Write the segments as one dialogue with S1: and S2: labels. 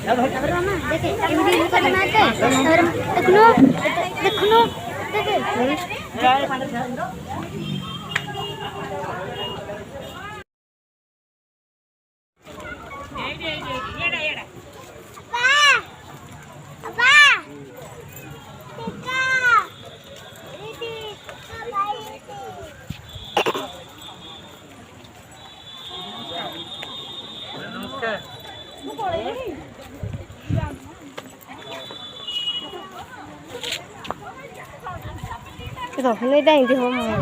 S1: देखे देखो rồi nơi đây thì không mà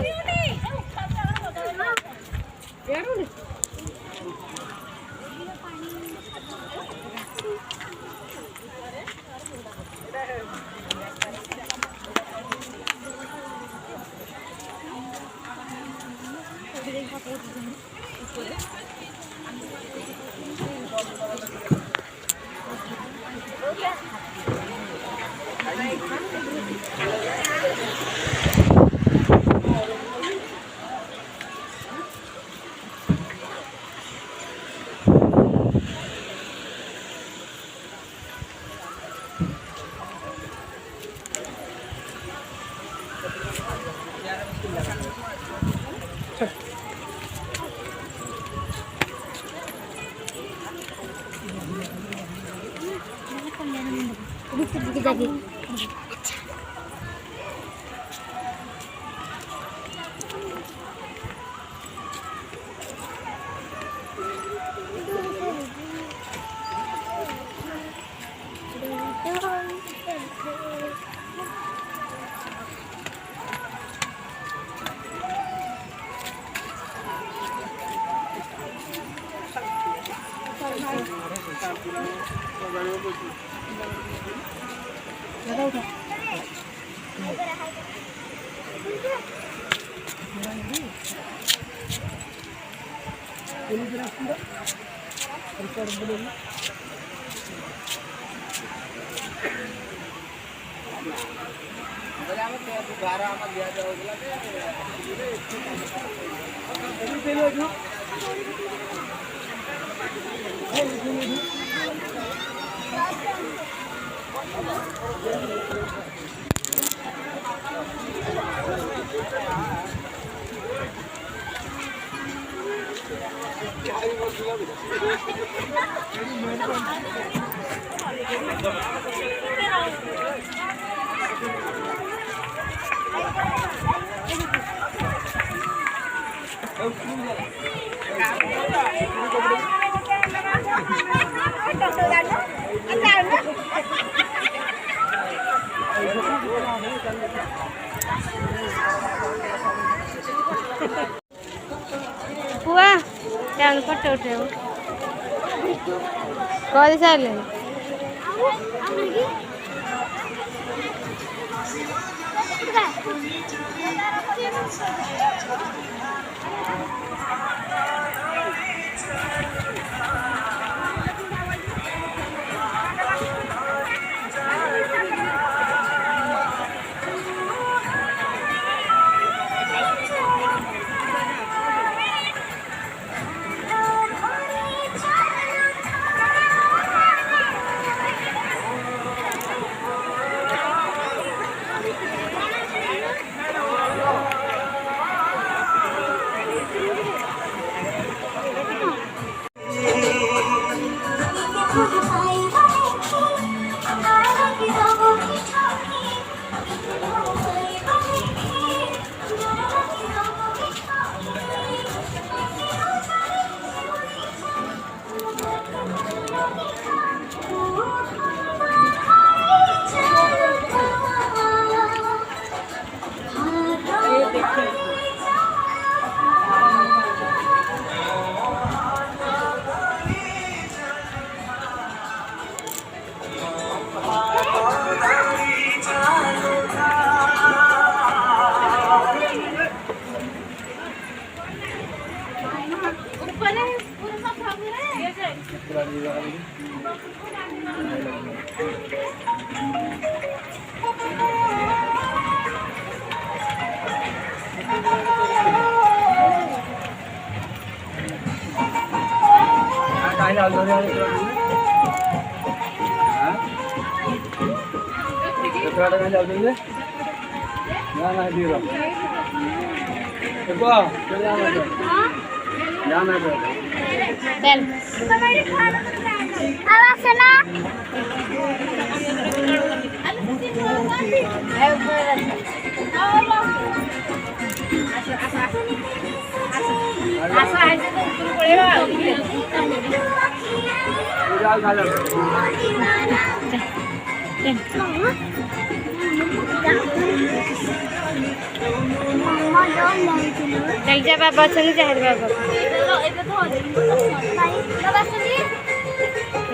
S1: lagi. Ở đâu rồi? Puah, jangan lupa udah. Kau di sana. जा बाबा अछन जाहिर बाबा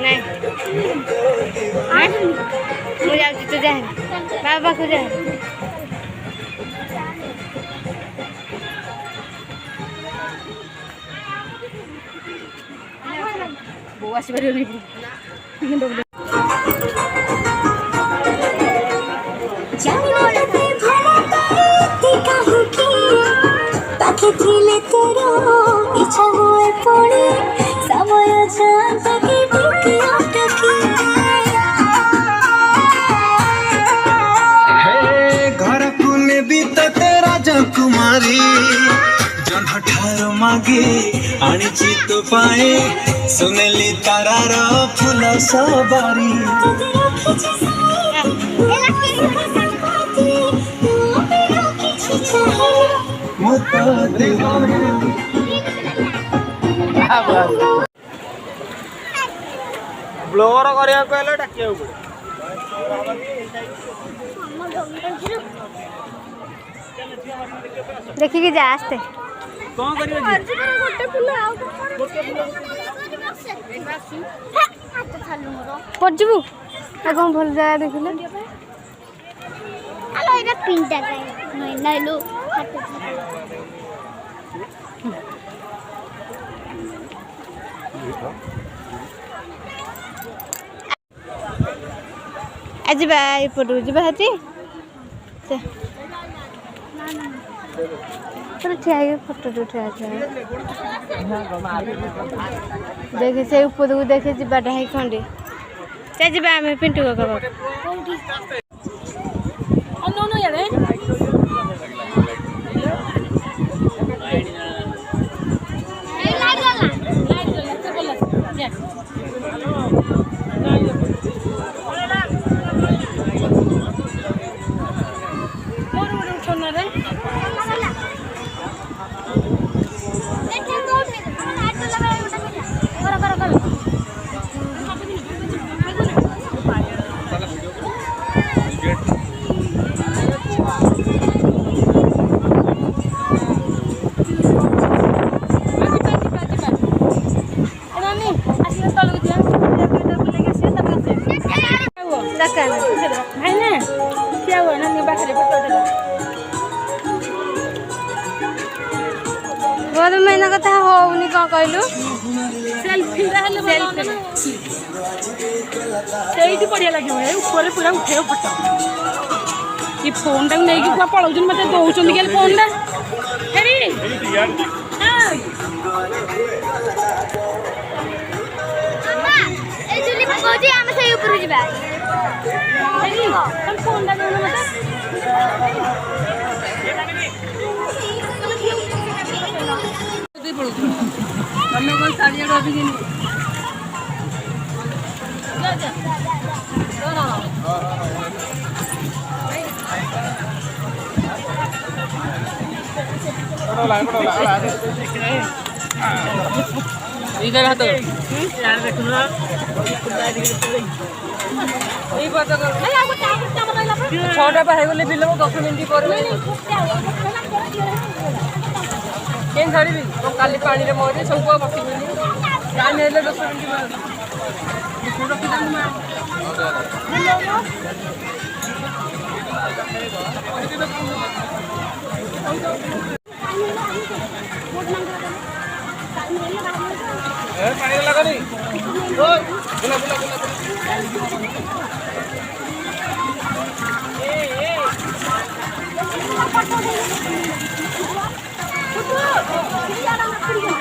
S1: नहीं मु जाऊँ तू जाहिर बाबा को जाहिर बो आसी परियो
S2: ଥିଲେ ତୋର ଇଚ୍ଛା ହୁଏ ପୁଣି ସମୟ ଯାଆନ୍ତାକି ଟିକେ ଅଟକି
S3: ଘରକୁ ନେବି ତତେ ରାଜକୁମାରୀ ଜହ୍ନ ଠାରୁ ମାଗି ଆଣିଛି ତୋ ପାଇଁ ସୁନେଲି ତାରାର ଫୁଲ ସବାରି
S4: ବ୍ଲୋର କରିବାକୁ ହେଲେ ଡାକିବାକୁ ପଡିବ
S1: देखिए जा आस्ते
S4: कौन करियो जी
S2: ଗୋଟେ ଫୁଲ ଆଉ
S1: पड़जबू कौन भल जगह देखिले
S2: ଆଲୋ ଏଟା ପିଣ୍ଟା କାଇଁ ନାଇलो
S1: आज बा एपटू जा हती ठिया फोटो उठा देखे से ऊपर को देखे जाटा है खंडे जा आम पिंटू का बहुत मेहनत कथा होनी कौन कहलु
S5: सेल्फी बढ़िया लगे ऊपर पूरा उठे फोटो ये फोन टाइम नहीं कि पलाऊन मत दौरान क्या फोन टा फोन टा तमें कौन साड़ी अभी इधर हाथ यार देखना छटा बाहर गले बिल 10 मिनट पर केन छाड़ी काली पानी रे मोरे सब बसी टाइम हेले 10 मिनट पानी लगा नहीं बोला बोला